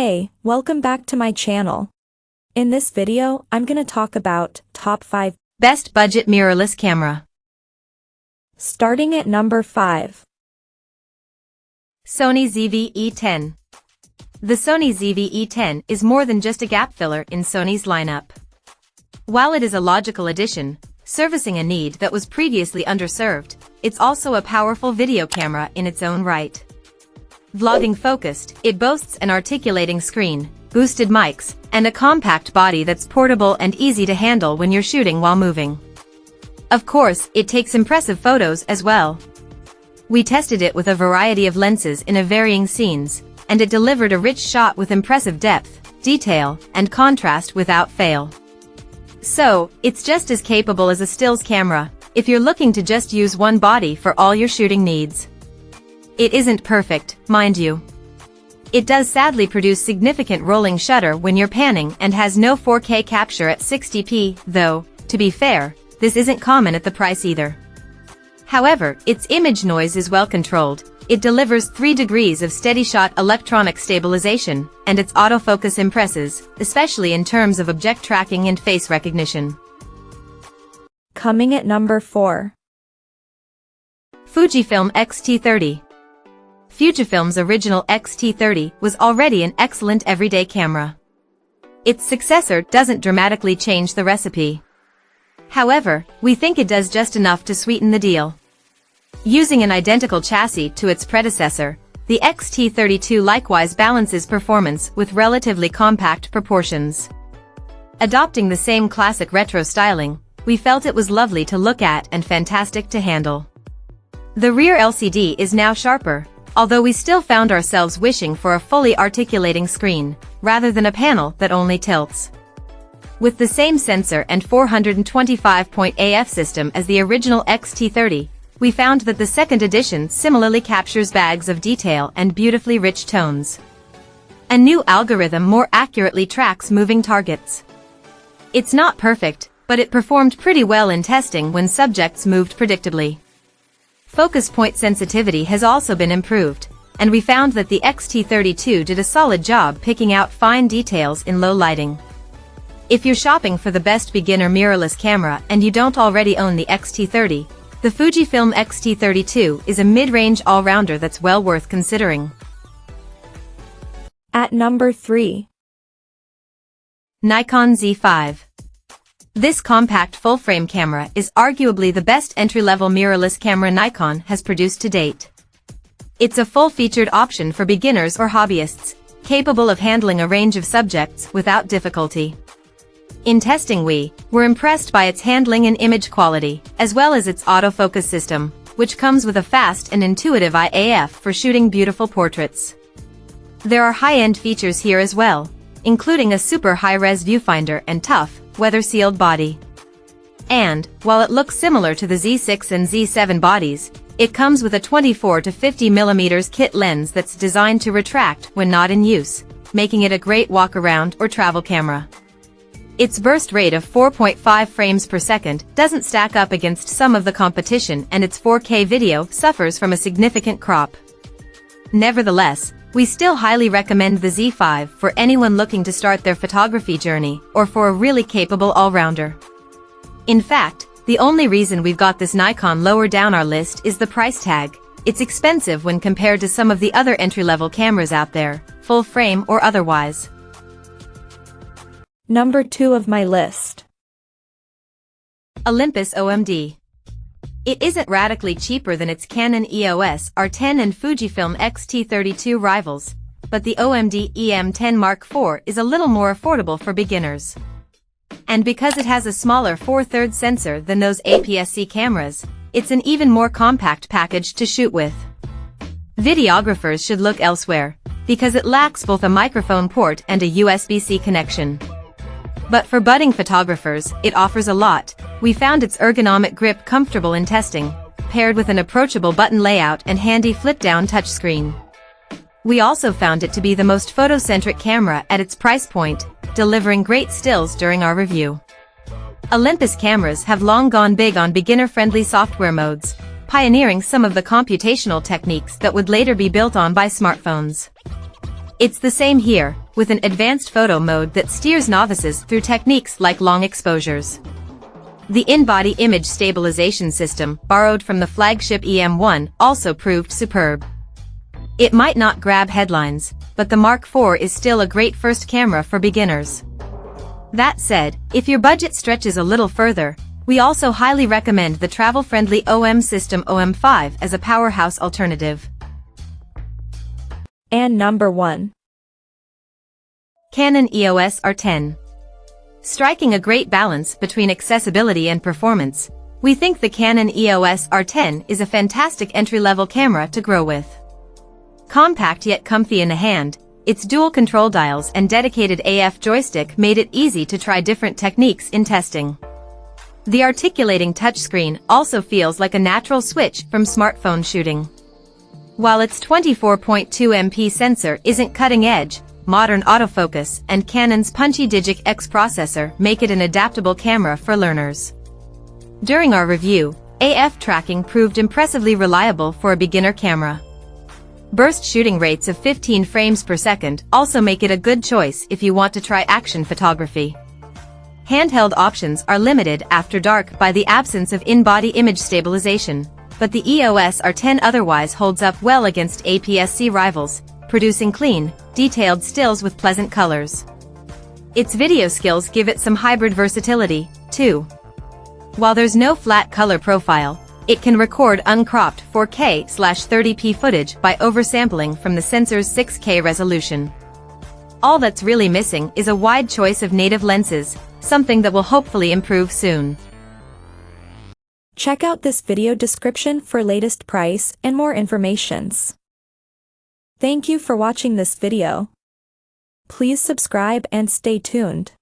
Hey, welcome back to my channel. In this video, I'm gonna talk about top 5 best budget mirrorless camera. Starting at number 5. Sony ZV10. The Sony ZV10 is more than just a gap filler in Sony's lineup. While it is a logical addition, servicing a need that was previously underserved, it's also a powerful video camera in its own right. Vlogging focused, it boasts an articulating screen, boosted mics, and a compact body that's portable and easy to handle when you're shooting while moving. Of course, it takes impressive photos as well. We tested it with a variety of lenses in varying scenes, and it delivered a rich shot with impressive depth, detail, and contrast without fail. So, it's just as capable as a stills camera, if you're looking to just use one body for all your shooting needs. It isn't perfect, mind you. It does sadly produce significant rolling shutter when you're panning and has no 4K capture at 60p, though, to be fair, this isn't common at the price either. However, its image noise is well controlled, it delivers 3 degrees of steady shot electronic stabilization, and its autofocus impresses, especially in terms of object tracking and face recognition. Coming at number 4. Fujifilm XT30. Fujifilm's original XT30 was already an excellent everyday camera. Its successor doesn't dramatically change the recipe. However, we think it does just enough to sweeten the deal. Using an identical chassis to its predecessor, the XT32 likewise balances performance with relatively compact proportions. Adopting the same classic retro styling, we felt it was lovely to look at and fantastic to handle. The rear LCD is now sharper, although we still found ourselves wishing for a fully articulating screen, rather than a panel that only tilts. With the same sensor and 425-point AF system as the original XT30, we found that the second edition similarly captures bags of detail and beautifully rich tones. A new algorithm more accurately tracks moving targets. It's not perfect, but it performed pretty well in testing when subjects moved predictably. Focus point sensitivity has also been improved, and we found that the XT32 did a solid job picking out fine details in low lighting. If you're shopping for the best beginner mirrorless camera and you don't already own the XT30, the Fujifilm XT32 is a mid-range all-rounder that's well worth considering. At number 3. Nikon Z5. This compact full-frame camera is arguably the best entry-level mirrorless camera Nikon has produced to date. It's a full-featured option for beginners or hobbyists, capable of handling a range of subjects without difficulty. In testing we were impressed by its handling and image quality, as well as its autofocus system, which comes with a fast and intuitive eye AF for shooting beautiful portraits. There are high-end features here as well, including a super high-res viewfinder and tough, weather-sealed body. And, while it looks similar to the Z6 and Z7 bodies, it comes with a 24 to 50 mm kit lens that's designed to retract when not in use, making it a great walk-around or travel camera. Its burst rate of 4.5 frames per second doesn't stack up against some of the competition, and its 4K video suffers from a significant crop. Nevertheless, we still highly recommend the Z5 for anyone looking to start their photography journey or for a really capable all-rounder. In fact, the only reason we've got this Nikon lower down our list is the price tag. It's expensive when compared to some of the other entry-level cameras out there, full frame or otherwise. Number 2 of my list. Olympus OMD. It isn't radically cheaper than its Canon EOS R10 and Fujifilm XT30 rivals, but the OMD EM10 Mark IV is a little more affordable for beginners. And because it has a smaller 4/3 sensor than those APS-C cameras, it's an even more compact package to shoot with. Videographers should look elsewhere, because it lacks both a microphone port and a USB-C connection. But for budding photographers, it offers a lot. We found its ergonomic grip comfortable in testing, paired with an approachable button layout and handy flip-down touchscreen. We also found it to be the most photocentric camera at its price point, delivering great stills during our review. Olympus cameras have long gone big on beginner-friendly software modes, pioneering some of the computational techniques that would later be built on by smartphones. It's the same here, with an advanced photo mode that steers novices through techniques like long exposures. The in-body image stabilization system, borrowed from the flagship EM1, also proved superb. It might not grab headlines, but the Mark IV is still a great first camera for beginners. That said, if your budget stretches a little further, we also highly recommend the travel-friendly OM system OM5 as a powerhouse alternative. And number 1. Canon EOS R10. Striking a great balance between accessibility and performance, we think the Canon EOS R10 is a fantastic entry-level camera to grow with. Compact yet comfy in the hand, its dual control dials and dedicated AF joystick made it easy to try different techniques in testing. The articulating touchscreen also feels like a natural switch from smartphone shooting. While its 24.2 MP sensor isn't cutting-edge, modern autofocus and Canon's punchy Digic X processor make it an adaptable camera for learners. During our review, AF tracking proved impressively reliable for a beginner camera. Burst shooting rates of 15 frames per second also make it a good choice if you want to try action photography. Handheld options are limited after dark by the absence of in-body image stabilization, but the EOS R10 otherwise holds up well against APS-C rivals, producing clean, detailed stills with pleasant colors. Its video skills give it some hybrid versatility, too. While there's no flat color profile, it can record uncropped 4K/30p footage by oversampling from the sensor's 6K resolution. All that's really missing is a wide choice of native lenses, something that will hopefully improve soon. Check out this video description for latest price and more informations. Thank you for watching this video. Please subscribe and stay tuned.